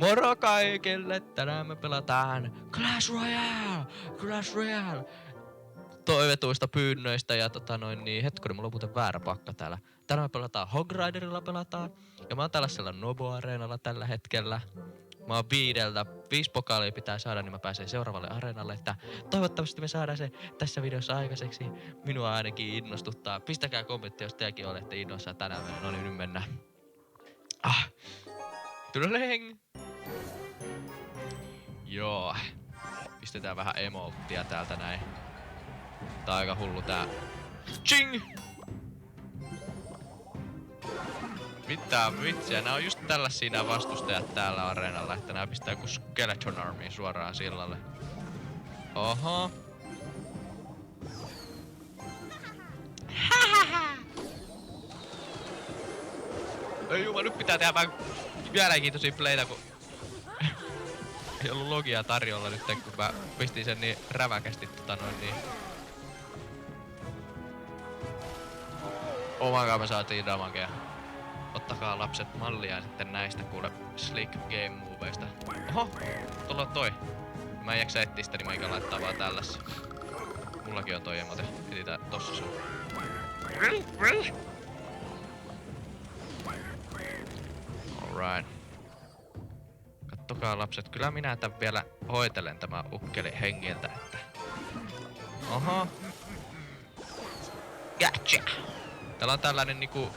Moro kaikille! Tänään me pelataan Clash Royale! Clash Royale! Toivetuista pyynnöistä ja hetkonen, mulla on muuten väärä pakka täällä. Tänään me pelataan Hog Riderilla pelataan. Ja mä oon tällaisella Nobo-areenalla tällä hetkellä. Mä oon 5 pokaalia pitää saada, niin mä pääsen seuraavalle areenalle. Että toivottavasti me saadaan se tässä videossa aikaiseksi. Minua ainakin innostuttaa. Pistäkää kommentti, jos tekin olette innoissaan tänään. No niin, nyt mennään. Tuloleng! Joo. Pistetään vähän emoottia täältä näin. Tää on aika hullu tää. Ching! Mitä vitsiä, nää on just tällaisia nää vastustajat täällä areenalla, että nää pistää joku Skeleton Army suoraan sillalle. Oho. Ei jumala, nyt pitää tehdä vähän mielenkiintoisia playtä, kun ei ollut logia tarjolla nyt, kun mä pistin sen niin räväkästi Omankaan me saatiin damagea. Ottakaa lapset mallia sitten näistä kuule slick game moveista. Oho! Tuolla on toi. Mä en jaksa etsiä sitä, niin mä eikä laittaa vaan tällässä. Mullakin on toi emote. Etsitään tossa sun. Alright. Kattokaa lapset, kyllä minä tän vielä hoitelen tämän ukkeli hengiltä, että... Oho! Gotcha! Täällä on tällainen niinku...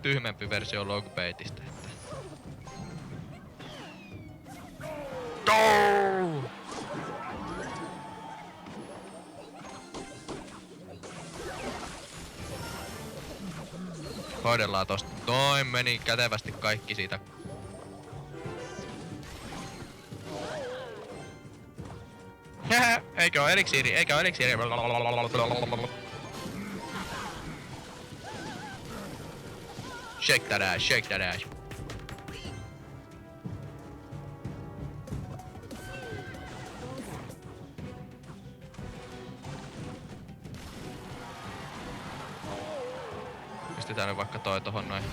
tyhmempi versio logbaitista, että... Go! Hoidellaan tosta. Noin meni kätevästi kaikki siitä. Eikö oo eliksiiri, eikä oo eliksiiri. Shake that ass, shake that ass. Pistetään nyt vaikka toi tohon noin.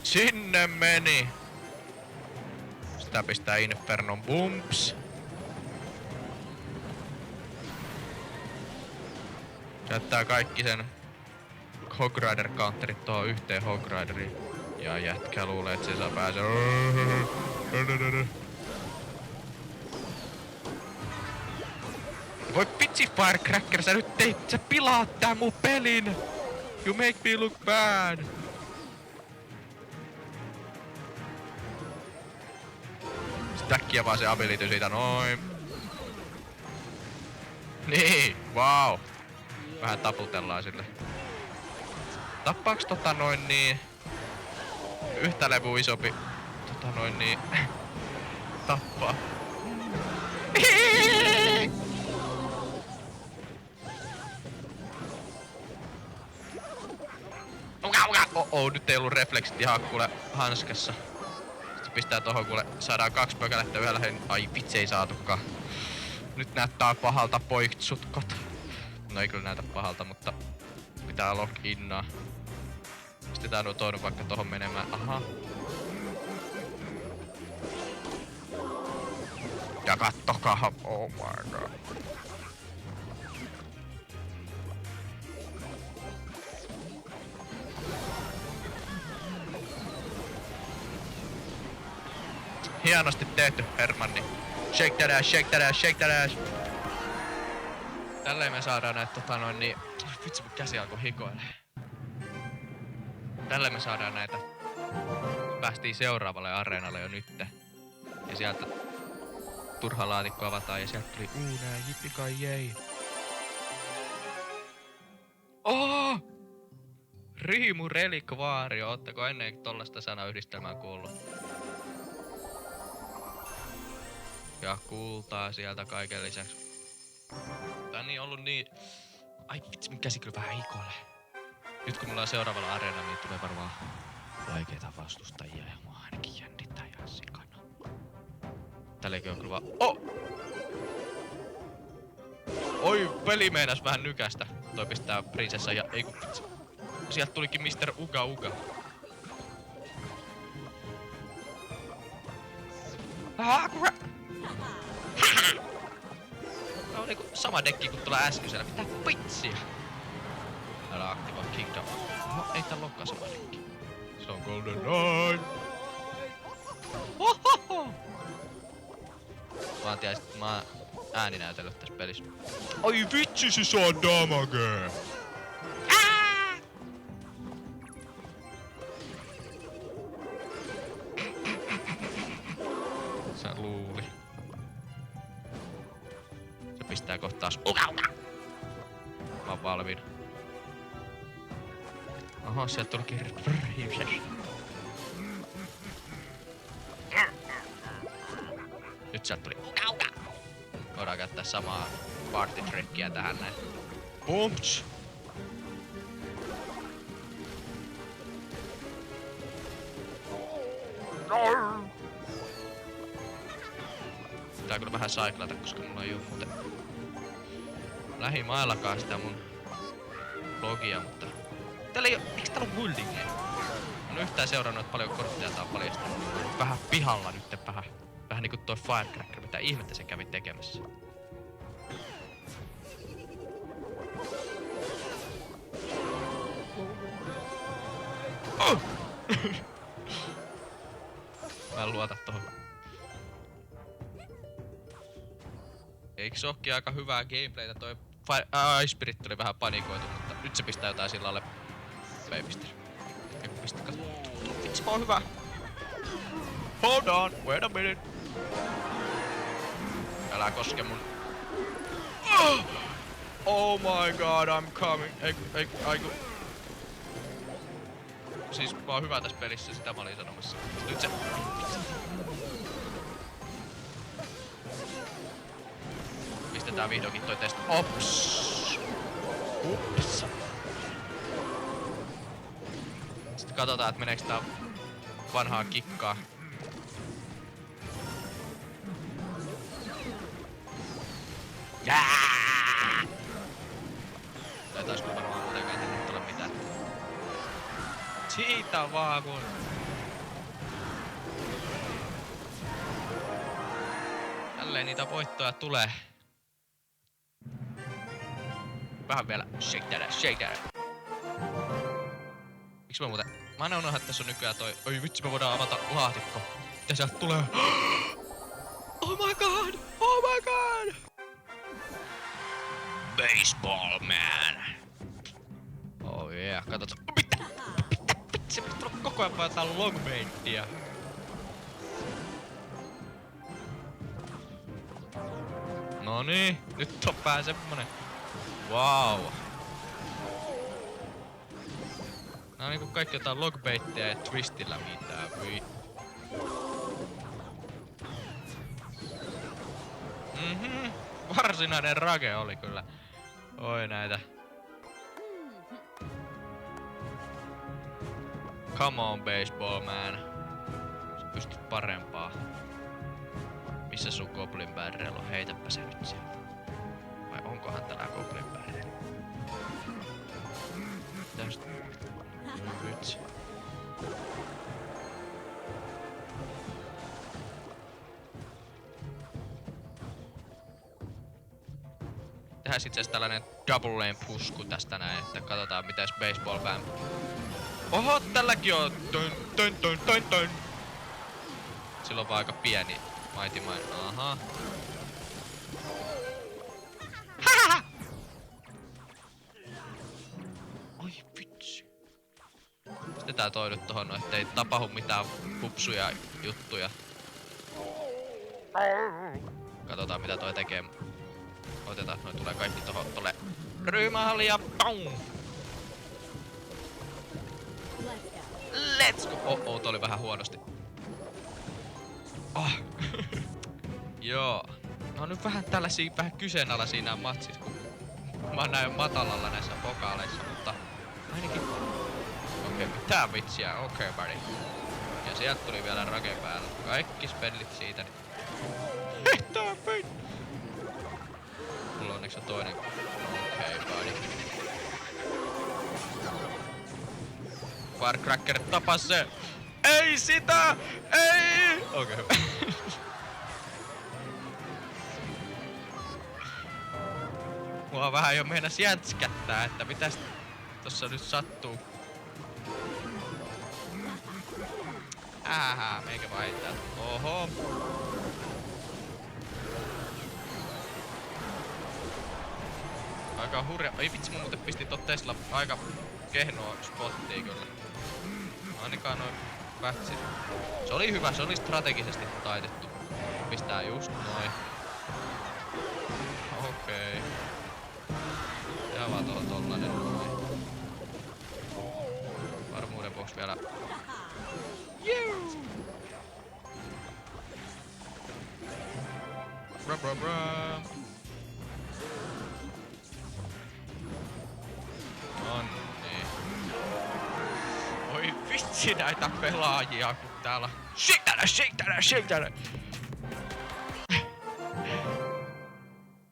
Sinne meni! Sitä pistää Infernon Bumps. Käyttää kaikki sen Hog Rider counterit tuohon yhteen Hog Rideriin. Ja jätkä luulee, että se saa pääsee. Voi vitsi Firecracker, sä pilaat tän mun pelin! You make me look bad! Stackia vaan se ability siitä, noin. Niin, wow. Vähän taputellaan sille. Tappaaks yhtä levyä isompi tappaa. Nyt ei ollut refleksit ihan kuule hanskassa. Sitten pistää tohon kuule, saadaan 2 pökälettä yhdellä ai vitsi ei saatukaan. Nyt näyttää pahalta poiktsutkat. No ei kyllä näytä pahalta, mutta pitää lock-innaa. Pistetään nuo toinen vaikka tohon menemään. Aha. Ja kattokaa, oh my god. Hienosti tehty, Hermanni. Shake that ass, shake that ass, shake that ass. Tälleen me saadaan näitä vitsi mun käsi alkoi hikoilee. Tälleen me saadaan näitä. Päästiin seuraavalle areenalle jo nytte. Ja sieltä turha laatikko avataan ja sieltä tuli nää jippikai jei. Oh! Riimu relikvaario, oottako ennen tollasta sanayhdistelmää kuullut? Ja kultaa sieltä kaiken lisäksi. Tää on niin ollut niin... Ai vitsi, mun käsi kyllä vähän hikoilee. Nyt kun mulla on seuraavalla areenalla, niin tulee varmaan vaikeita vastustajia ja mua ainakin jännittää ihan sikana. Tälläkin on kyllä vaan... Oh! Oi, peli meinas vähän nykästä. Toi pistää prinsessa ja ei kun vitsi. Sieltä tulikin Mr. Uga Uga. No niinku sama dekki kuin tuolla äskeisellä. Mitä vitsiä? Älä aktivoi Kingdom. No ei täällä olekaan sama dekki. Se on Golden Knight. Hohoho! Mä oon ääninäytellyt tässä pelissä. Ai vitsi se saa damagea! Sä luuli. Se pistää kohtaas uga uga! Mä oon valmiina. Oho, sieltä tulikin Princess. Nyt sieltä tuli uga uga! Voidaan käyttää samaa party trickiä tähän näin. Bumps! Pitää kyllä vähän saiklata, koska mulla ei oo muuten lähimaillakaan sitä mun logia, mutta... Täällä ei oo... Eiks täällä oo buildingeja? En oo yhtään seurannut, että paljon kortteja tää on paljastunut. Vähän pihalla nyt vähän niinku toi Firecracker, mitä ihmettä se kävi tekemässä. Oh! Mä en luota tohon. Eiks ookin aika hyvää gameplaytä toi Ice Spirit oli vähän panikoitu, mutta nyt se pistää jotain sillä lailla. Ei pistä. Ei pistä katso. Vitsi mä oon hyvä. Hold on, wait a minute. Älä koske mun. Oh my god, I'm coming. Eiku. Siis mä oon hyvä tässä pelissä, sitä mä olin sanomassa. Nyt se... Pistetään vihdoinkin toi testi. Ops! Ups! Sitten katsotaan, että meneekö tää vanhaa kikkaa. Jää! Tai taas kun varmaan kuitenkaan tänne tule mitään. Siitä vaan kun... Tälleen niitä voittoja tulee. Vähän vielä shake that. Miks mä muuten... Mä aina unohan, että tässä on nykyään toi... Oi vitsi, me voidaan avata laatikko. Mitä sieltä tulee? Oh my god! Baseball man! Oh yeah, katot. Mitä? Se pitää tulla koko ajan vaan jotain longmaintia. Noniin, nyt on vähän semmonen. Wow. Nää on niinku kaikki jotain logbaitteja ja twistillä mitään, voi. Varsinainen rage oli kyllä. Oi näitä. Come on baseball man. Sä pystyt parempaa. Missä sun goblin barrel on? Heitäpä se nyt sieltä. Vai onkohan täällä goblin barrel? Tästä. Vitsi. Tehdään itse asiassa tällainen double lane pusku tästä näin, että katsotaan mitäs baseball vamp. Oho, tälläkin on tön. Silloin vaan aika pieni Mighty Mine. Aha. Oi vitsi. Pistetään toi nyt tohon, ettei tapahdu mitään pupsuja juttuja. Katsotaan mitä toi tekee. Otetaan, noin tulee kaikki tolle ryhmähalli ja POUM! Let's go! Toi oli vähän huonosti. Oh. Joo. No nyt vähän tällaisia vähän kyseenalaisia nää matsit, kun mä näin matalalla näissä vokaaleissa, mutta ainakin... Okei, mitä vitsiä? Okei, buddy. Ja sieltä tuli vielä rake päällä. Kaikki spellit siitä, niin... Mitä vittu? Mulla onneksi on toinen. Okei, buddy. Firecracker, tapa se! Ei sitä! Ei! Okei, hyvä. Mua vähän jo meinas jätskättää, että mitäs tossa nyt sattuu. Meikä vaan heittää. Oho. Aika hurja. Ei vitsi, mä muuten pistin tot Tesla aika kehnoa spottia kyllä. Ainakaan noin pätsit. Se oli hyvä, se oli strategisesti taitettu. Pistää just noin. Okei. Ja vaan tuohon tollanen noin. Varmuuden vuoksi vielä. Juu! Bra. Nonni. Oi vitsi näitä pelaajia kun täällä. Shake tänä!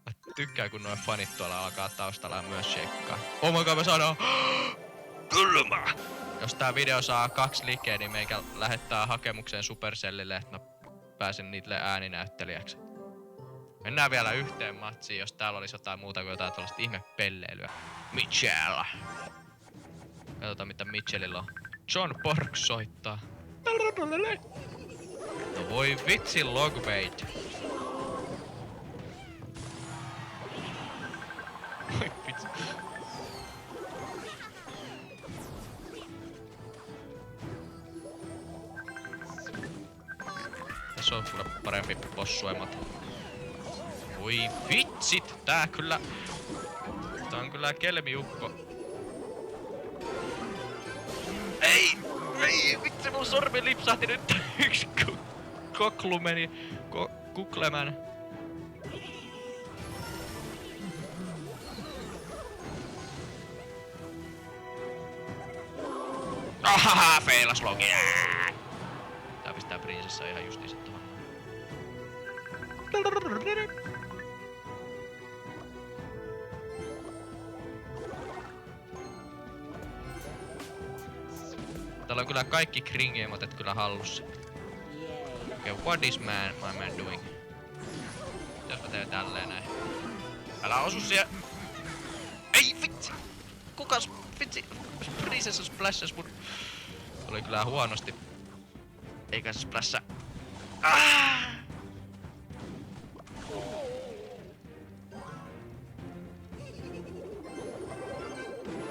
Mä tykkään kun noin fanit tuolla alkaa taustalla myös shakeaa. Oh my god, mä saadaan kylmä! Jos tää video saa 2 likeä, niin meikä lähettää hakemuksen Supercellille, että mä pääsen niille ääninäyttelijäksi. Mennään vielä yhteen matsiin, jos täällä olisi jotain muuta kuin jotain tällaista ihmepelleilyä. Mitchell! Katsotaan mitä Mitchellillä on. John Pork soittaa. No voi vitsi Logbait. Voi vitsi. Tässä on kyllä parempi bossuemat. Voi vitsit, tää on kyllä kelmiukko. Ei vitsi mun sormi lipsahti nyt. Yksi koklu meni kuklemän. Ahaha, feilas logi. Tää pistää prinsessa ihan justiinsa tohon. Täällä on kyllä kaikki kringeemotet kyllä hallussa. Okay, what is my man doing? Jos mä teen tälleen näin. Älä osu siellä. Ei vitsi! Kukas vitsi? Princess splashas mun. Oli kyllä huonosti. Eikä se splasha.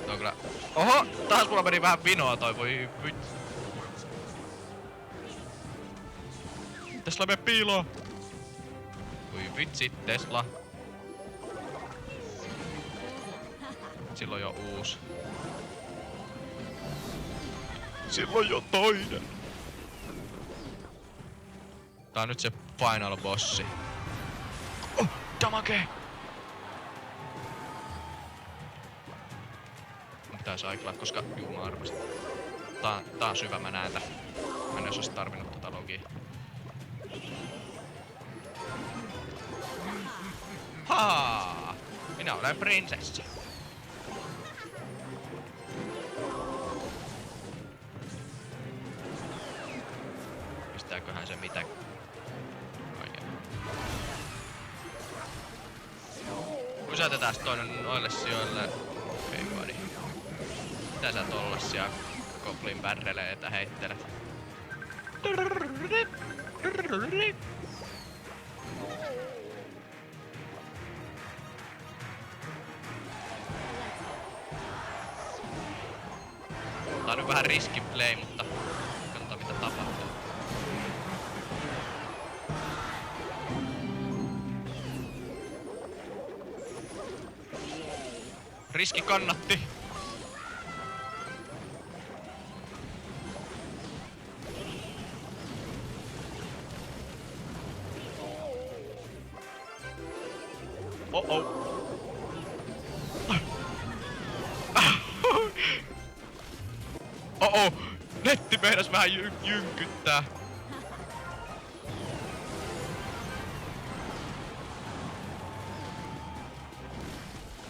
Tuo on kyllä. Oho! Taas mulla meni vähän vinoa toi, voi vitsi. Tesla mene piiloon! Voi vitsi, Tesla. Silloin jo uus. Silloin jo toinen. Tää on nyt se final bossi. Oh! Damage! Pitää saiklaa, koska juu mä arvasin. Tää on syvä, mä näen tän. Mä en ois tarvinnut tota logia. Haa! Minä olen prinsessi. Pistääköhän se mitä? Pysäytetään toinen noille sijoille. Okei, buddy. Mitä sä tollasia goblin bärreleitä heittelet? Tää on nyt vähän riski play, mutta katsotaan mitä tapahtuu. Riski kannatti. Oh. Oh. Netti meinas vähän jynkyttää.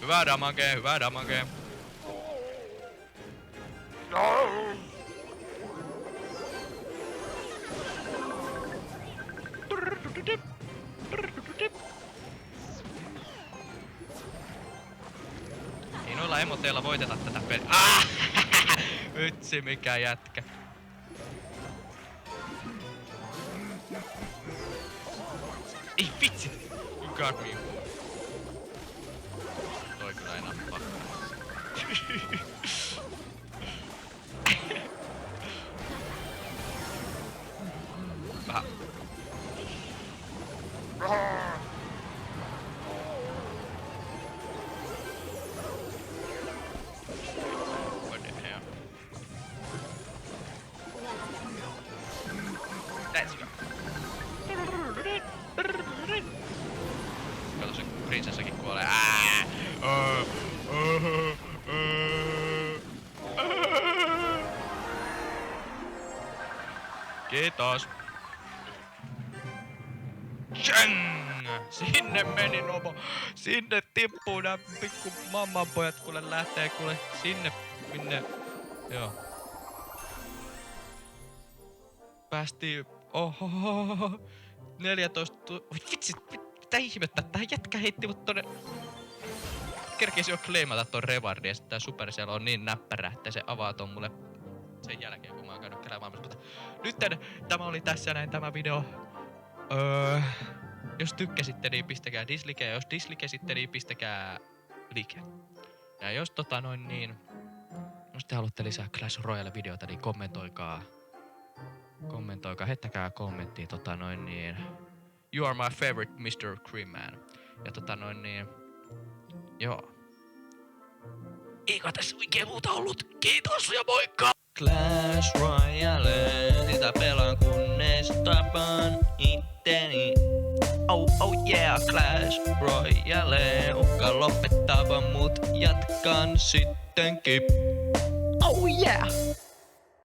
Hyvää damage. Ei noilla emoteilla voiteta tätä peliä. Vitsi mikä jätkä. Ei vitsi! You got me. Toi kyllä ei nappaa. Vähän. What the hell? Let's go. Kato se prinsessakin kuolee. Kiitos. Tjöng! Sinne meni Nomo. Sinne tippuu nää pikku mammanpojat, kuule lähtee kuule sinne minne. Joo. Päästiin. Oho. 14. Vitsi, mitä ihmettä? Tää jätkä heitti mut tonne. Kerkesi jo claimata ton rewardin ja sit tää Supercell on niin näppärä, että se avaa ton mulle sen jälkeen, kun mä oon käynyt keläämään. Mutta nytten tämä oli tässä näin tämä video. Jos tykkäsitte, niin pistäkää dislike, ja jos dislike niin pistäkää like. Ja jos jos te haluatte lisää Clash Royale-videota, niin kommentoikaa, heittäkää kommenttia, you are my favorite Mr. Creamman. Ja joo. Eikä tässä oikein muuta ollut. Kiitos ja moikka! Clash Royale, sitä pelaan kunnes tapaan itteni. Oh yeah, Clash Royale. Uhka lopettaa, mut jatkan sittenkin. Oh yeah!